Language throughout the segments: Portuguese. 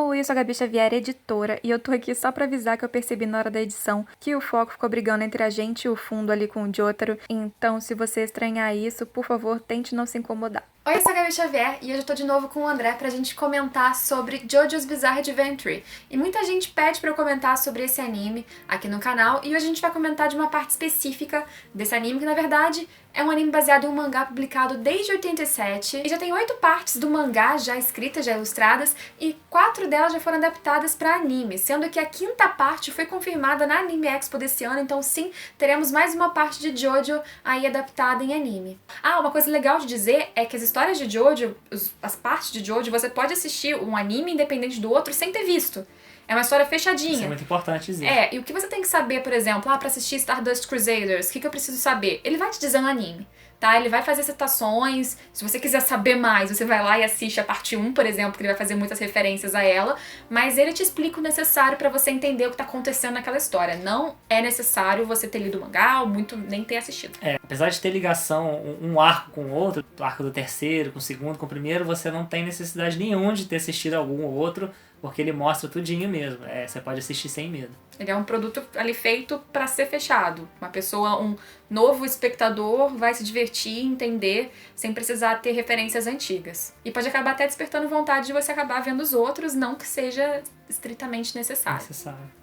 Oi, eu sou a Gabi Xavier, editora, e eu tô aqui só pra avisar que eu percebi na hora da edição que o foco ficou brigando entre a gente e o fundo ali com o Jotaro, então se você estranhar isso, por favor, tente não se incomodar. Oi, eu sou a Gabi Xavier e hoje eu tô de novo com o André pra gente comentar sobre JoJo's Bizarre Adventure. E muita gente pede pra eu comentar sobre esse anime aqui no canal, e hoje a gente vai comentar de uma parte específica desse anime, que na verdade é um anime baseado em um mangá publicado desde 87, e já tem 8 partes do mangá já escritas, já ilustradas, e 4 delas já foram adaptadas pra anime, sendo que a 5ª parte foi confirmada na Anime Expo desse ano, então sim, teremos mais uma parte de JoJo aí adaptada em anime. Ah, uma coisa legal de dizer é que as histórias de JoJo, as partes de JoJo, você pode assistir um anime independente do outro sem ter visto. É uma história fechadinha. Isso é muito importante dizer. E o que você tem que saber, por exemplo, pra assistir Stardust Crusaders, o que eu preciso saber? Ele vai te dizer no anime, tá? Ele vai fazer citações, se você quiser saber mais, você vai lá e assiste a parte 1, por exemplo, que ele vai fazer muitas referências a ela, mas ele te explica o necessário pra você entender o que tá acontecendo naquela história. Não é necessário você ter lido o mangá, ou muito nem ter assistido. Apesar de ter ligação, um arco com o outro, o arco do terceiro, com o segundo, com o primeiro, você não tem necessidade nenhuma de ter assistido algum ou outro, porque ele mostra tudinho mesmo. Você pode assistir sem medo. Ele é um produto ali feito pra ser fechado. Uma pessoa, um novo espectador vai se divertir, entender, sem precisar ter referências antigas. E pode acabar até despertando vontade de você acabar vendo os outros, não que seja estritamente necessário.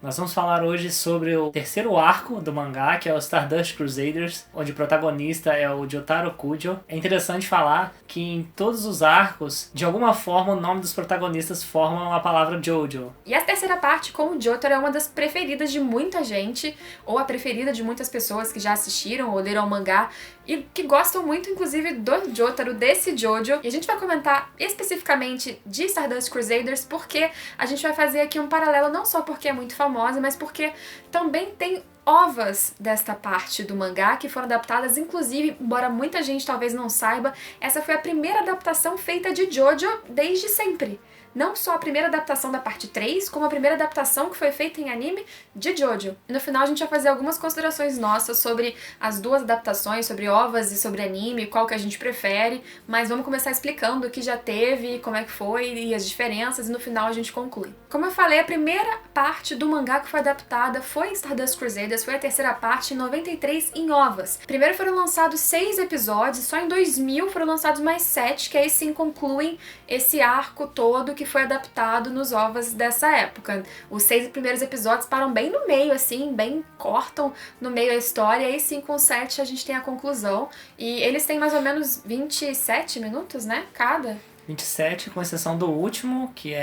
Nós vamos falar hoje sobre o terceiro arco do mangá, que é o Stardust Crusaders, onde o protagonista é o Jotaro Kujo. É interessante falar que em todos os arcos, de alguma forma, o nome dos protagonistas formam a palavra Jojo. E a terceira parte, com o Jotaro, é uma das preferidas de muita gente, ou a preferida de muitas pessoas que já assistiram ou leram o mangá, e que gostam muito, inclusive, do Jotaro, desse Jojo. E a gente vai comentar especificamente de Stardust Crusaders, porque a gente vai fazer aqui um paralelo, não só porque é muito famosa, mas porque também tem ovas desta parte do mangá que foram adaptadas, inclusive, embora muita gente talvez não saiba, essa foi a primeira adaptação feita de Jojo desde sempre. Não só a primeira adaptação da parte 3, como a primeira adaptação que foi feita em anime de Jojo. E no final a gente vai fazer algumas considerações nossas sobre as duas adaptações, sobre ovas e sobre anime, qual que a gente prefere, mas vamos começar explicando o que já teve, como é que foi e as diferenças, e no final a gente conclui. Como eu falei, a primeira parte do mangá que foi adaptada foi Stardust Crusaders, foi a terceira parte, em 93, em ovas. Primeiro foram lançados 6 episódios, só em 2000 foram lançados mais 7, que aí sim concluem esse arco todo que foi adaptado nos ovas dessa época. Os 6 primeiros episódios param bem no meio, assim, bem cortam no meio a história, e aí sim com o 7 a gente tem a conclusão. E eles têm mais ou menos 27 minutos, né, cada. 27, com exceção do último, que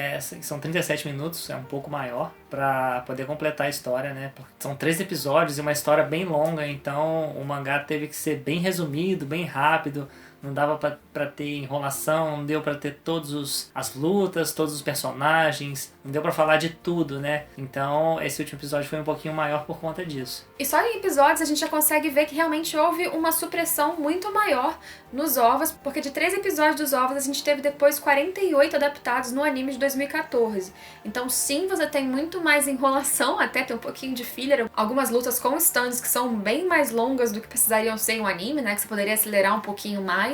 são 37 minutos, é um pouco maior, pra poder completar a história, né? São 3 episódios e uma história bem longa, então o mangá teve que ser bem resumido, bem rápido. Não dava pra ter enrolação, não deu pra ter as lutas, todos os personagens, não deu pra falar de tudo, né? Então esse último episódio foi um pouquinho maior por conta disso. E só em episódios a gente já consegue ver que realmente houve uma supressão muito maior nos ovos, porque de 3 episódios dos ovos a gente teve depois 48 adaptados no anime de 2014. Então sim, você tem muito mais enrolação, até tem um pouquinho de filler, algumas lutas com stands que são bem mais longas do que precisariam ser em um anime, né? Que você poderia acelerar um pouquinho mais.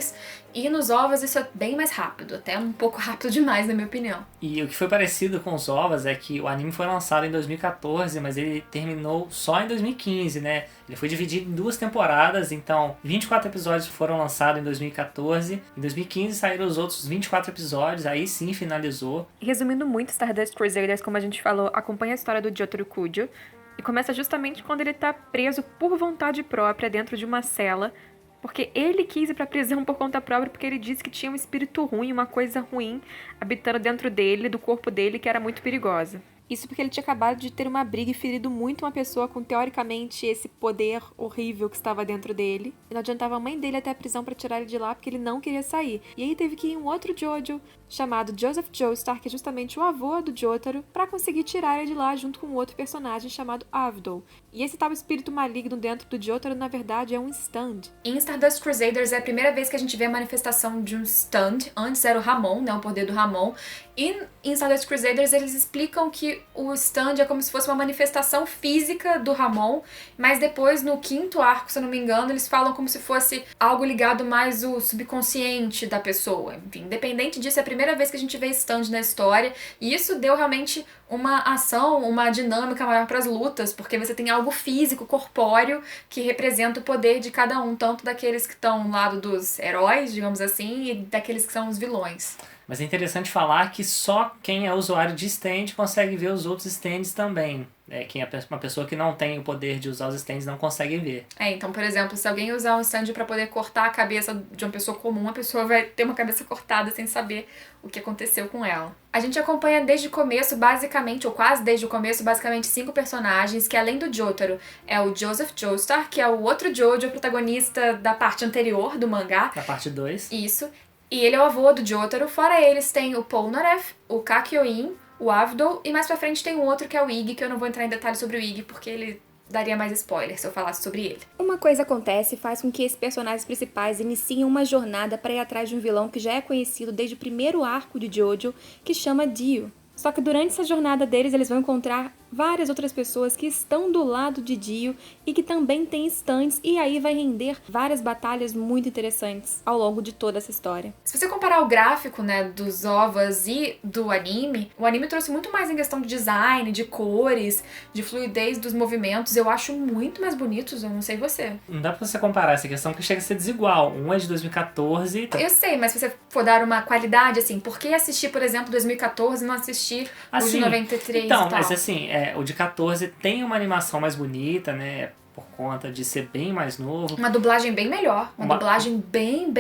E nos ovos isso é bem mais rápido, até um pouco rápido demais, na minha opinião. E o que foi parecido com os ovos é que o anime foi lançado em 2014, mas ele terminou só em 2015, né? Ele foi dividido em 2 temporadas, então 24 episódios foram lançados em 2014, em 2015 saíram os outros 24 episódios, aí sim finalizou. Resumindo muito, Stardust Crusaders, como a gente falou, acompanha a história do Jotaro Kujo, e começa justamente quando ele tá preso por vontade própria dentro de uma cela, porque ele quis ir pra prisão por conta própria, porque ele disse que tinha um espírito ruim, uma coisa ruim, habitando dentro dele, do corpo dele, que era muito perigosa. Isso porque ele tinha acabado de ter uma briga e ferido muito uma pessoa com, teoricamente, esse poder horrível que estava dentro dele. E não adiantava a mãe dele até a prisão pra tirar ele de lá, porque ele não queria sair. E aí teve que ir um outro Jojo, chamado Joseph Joestar, que é justamente o avô do Jotaro, pra conseguir tirar ele de lá junto com um outro personagem chamado Avdol. E esse tal espírito maligno dentro do Jotaro, na verdade, é um stand. Em Stardust Crusaders é a primeira vez que a gente vê a manifestação de um stand. Antes era o Ramon, né, o poder do Ramon. E em Stardust Crusaders eles explicam que que o stand é como se fosse uma manifestação física do Ramon, mas depois, no 5º arco, se eu não me engano, eles falam como se fosse algo ligado mais ao subconsciente da pessoa. Enfim, independente disso, é a primeira vez que a gente vê stand na história, e isso deu realmente uma ação, uma dinâmica maior para as lutas, porque você tem algo físico, corpóreo, que representa o poder de cada um, tanto daqueles que estão ao lado dos heróis, digamos assim, e daqueles que são os vilões. Mas é interessante falar que só quem é usuário de stand consegue ver os outros stands também. Quem é uma pessoa que não tem o poder de usar os stands não consegue ver. Então, por exemplo, se alguém usar um stand para poder cortar a cabeça de uma pessoa comum, a pessoa vai ter uma cabeça cortada sem saber o que aconteceu com ela. A gente acompanha desde o começo, basicamente, ou quase desde o começo, basicamente 5 personagens, que além do Jotaro, é o Joseph Joestar, que é o outro Jojo, o protagonista da parte anterior do mangá. Da parte 2. Isso. E ele é o avô do Jotaro. Fora eles, tem o Polnareff, o Kakyoin, o Avdol, e mais pra frente tem um outro que é o Iggy, que eu não vou entrar em detalhes sobre o Iggy, porque ele daria mais spoiler se eu falasse sobre ele. Uma coisa acontece e faz com que esses personagens principais iniciem uma jornada para ir atrás de um vilão que já é conhecido desde o primeiro arco de Jojo, que chama Dio. Só que durante essa jornada deles, eles vão encontrar várias outras pessoas que estão do lado de Dio e que também têm stands, e aí vai render várias batalhas muito interessantes ao longo de toda essa história. Se você comparar o gráfico, né, dos OVAs e do anime, o anime trouxe muito mais em questão de design, de cores, de fluidez dos movimentos. Eu acho muito mais bonitos, eu não sei você. Não dá pra você comparar essa questão, que chega a ser desigual. Um é de 2014... Eu sei, mas se você for dar uma qualidade, assim, por que assistir, por exemplo, 2014 e não assistir o de 93 então, e tal? mas assim, o de 14 tem uma animação mais bonita, né? Por conta de ser bem mais novo. Uma dublagem bem melhor. Uma dublagem bem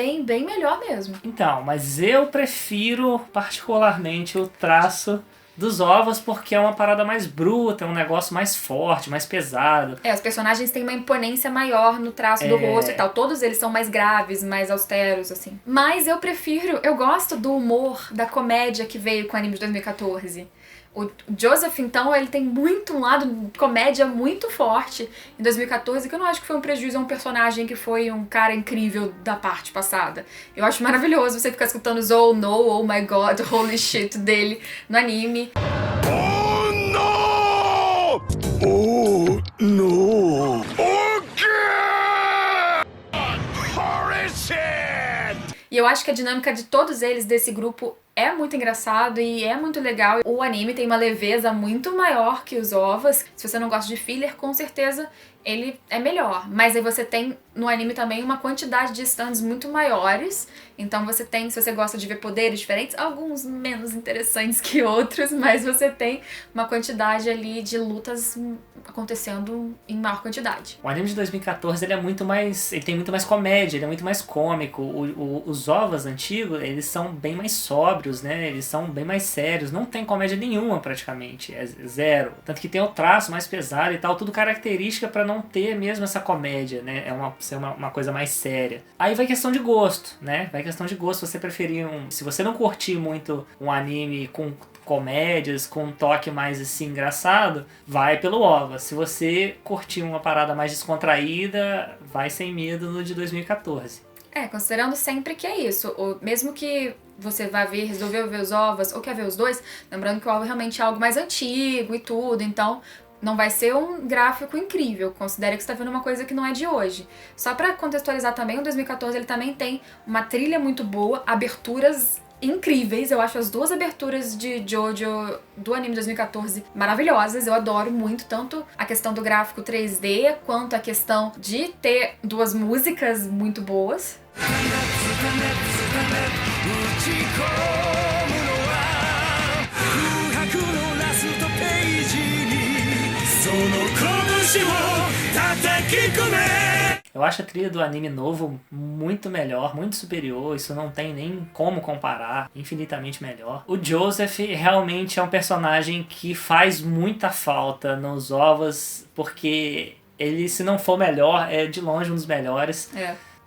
melhor mesmo. Então, mas eu prefiro particularmente o traço dos ovos, porque é uma parada mais bruta, é um negócio mais forte, mais pesado. Os personagens têm uma imponência maior no traço do rosto e tal. Todos eles são mais graves, mais austeros, assim. Mas eu gosto do humor, da comédia que veio com o anime de 2014. O Joseph, então, ele tem muito um lado de comédia muito forte em 2014, que eu não acho que foi um prejuízo a um personagem que foi um cara incrível da parte passada. Eu acho maravilhoso você ficar escutando os oh no, oh my god, holy shit dele no anime. Oh no! Oh no! O quê? Holy shit! E eu acho que a dinâmica de todos eles desse grupo é muito engraçado e é muito legal. O anime tem uma leveza muito maior que os OVAs. Se você não gosta de filler, com certeza ele é melhor. Mas aí você tem no anime também uma quantidade de stands muito maiores. Então você tem, se você gosta de ver poderes diferentes, alguns menos interessantes que outros, mas você tem uma quantidade ali de lutas acontecendo em maior quantidade. O anime de 2014 ele tem muito mais comédia, ele é muito mais cômico. Os OVAs antigos, eles são bem mais sóbrios, né? Eles são bem mais sérios, não tem comédia nenhuma praticamente, é zero. Tanto que tem o traço mais pesado e tal, tudo característica pra não ter mesmo essa comédia, né? Ser uma coisa mais séria. Aí vai questão de gosto, né? Vai questão de gosto, você preferir se você não curtir muito um anime com comédias, com um toque mais assim engraçado, vai pelo OVA. Se você curtir uma parada mais descontraída, vai sem medo no de 2014. Considerando sempre que é isso. Mesmo que você vá resolveu ver os OVAs ou quer ver os dois, lembrando que o OVA realmente é algo mais antigo e tudo, então não vai ser um gráfico incrível. Considere que você está vendo uma coisa que não é de hoje. Só para contextualizar também, o 2014 ele também tem uma trilha muito boa, aberturas incríveis. Eu acho as duas aberturas de Jojo do anime de 2014 maravilhosas. Eu adoro muito, tanto a questão do gráfico 3D, quanto a questão de ter duas músicas muito boas. Eu acho a trilha do anime novo muito melhor, muito superior, isso não tem nem como comparar, infinitamente melhor. O Joseph realmente é um personagem que faz muita falta nos OVAs, porque ele, se não for melhor, é de longe um dos melhores.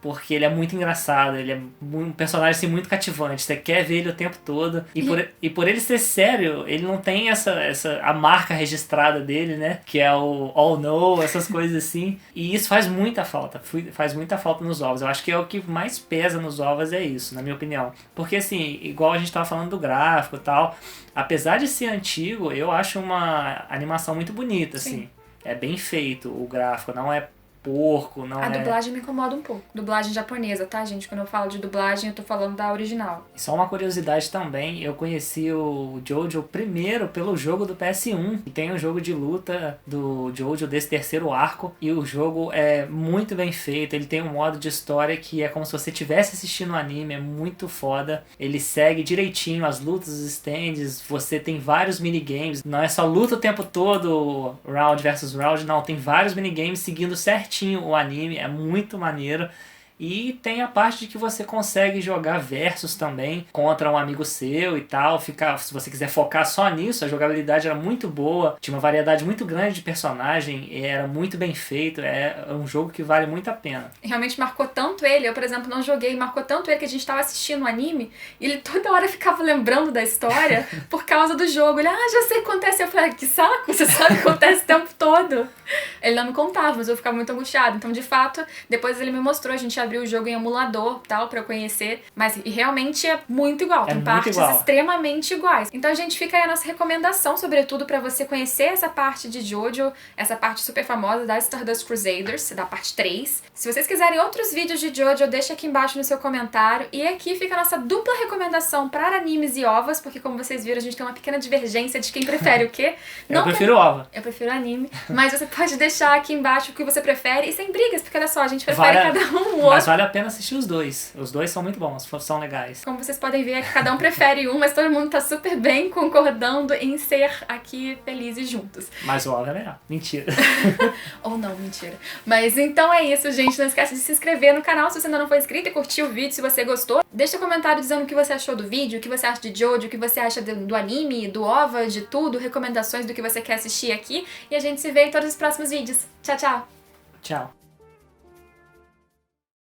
porque ele é muito engraçado, ele é um personagem assim, muito cativante, você quer ver ele o tempo todo, e por ele ser sério, ele não tem a marca registrada dele, né, que é o All No, essas coisas assim, e isso faz muita falta nos ovos. Eu acho que é o que mais pesa nos ovos, é isso, na minha opinião, porque assim, igual a gente tava falando do gráfico e tal, apesar de ser antigo, eu acho uma animação muito bonita, assim, é bem feito o gráfico, não é porco, não A é... dublagem me incomoda um pouco. Dublagem japonesa, tá, gente? Quando eu falo de dublagem, eu tô falando da original. Só uma curiosidade também, eu conheci o Jojo primeiro pelo jogo do PS1. E tem um jogo de luta do Jojo desse terceiro arco. E o jogo é muito bem feito. Ele tem um modo de história que é como se você estivesse assistindo o anime. É muito foda. Ele segue direitinho as lutas, os stands. Você tem vários minigames. Não é só luta o tempo todo, round versus round. Não, tem vários minigames seguindo certinho o anime, é muito maneiro. E tem a parte de que você consegue jogar versus também contra um amigo seu e tal. Se você quiser focar só nisso, a jogabilidade era muito boa. Tinha uma variedade muito grande de personagem. Era muito bem feito. É um jogo que vale muito a pena. Realmente marcou tanto ele. Eu, por exemplo, não joguei. Marcou tanto ele que a gente tava assistindo o anime. E ele toda hora ficava lembrando da história por causa do jogo. Ele, já sei o que acontece. Eu falei, que saco, você sabe o que acontece o tempo todo. Ele não me contava, mas eu ficava muito angustiada. Então, de fato, depois ele me mostrou. A gente abriu o jogo em emulador, tal, pra eu conhecer, mas realmente é muito igual, tem partes extremamente iguais. Então a gente fica aí a nossa recomendação, sobretudo pra você conhecer essa parte de Jojo, essa parte super famosa da Stardust Crusaders, da parte 3. Se vocês quiserem outros vídeos de Jojo, deixa aqui embaixo no seu comentário. E aqui fica a nossa dupla recomendação para animes e ovas, porque como vocês viram, a gente tem uma pequena divergência de quem prefere o quê. Eu prefiro ova. Eu prefiro anime, mas você pode deixar aqui embaixo o que você prefere e sem brigas, porque olha só, a gente prefere cada um o outro. Mas vale a pena assistir os dois. Os dois são muito bons, são legais. Como vocês podem ver, aqui cada um prefere um, mas todo mundo tá super bem concordando em ser aqui felizes juntos. Mas o OVA é melhor. Mentira. Ou não, mentira. Mas então é isso, gente. Não esquece de se inscrever no canal se você ainda não for inscrito e curtir o vídeo se você gostou. Deixa um comentário dizendo o que você achou do vídeo, o que você acha de Jojo, o que você acha do anime, do OVA, de tudo, recomendações do que você quer assistir aqui. E a gente se vê em todos os próximos vídeos. Tchau, tchau! Tchau.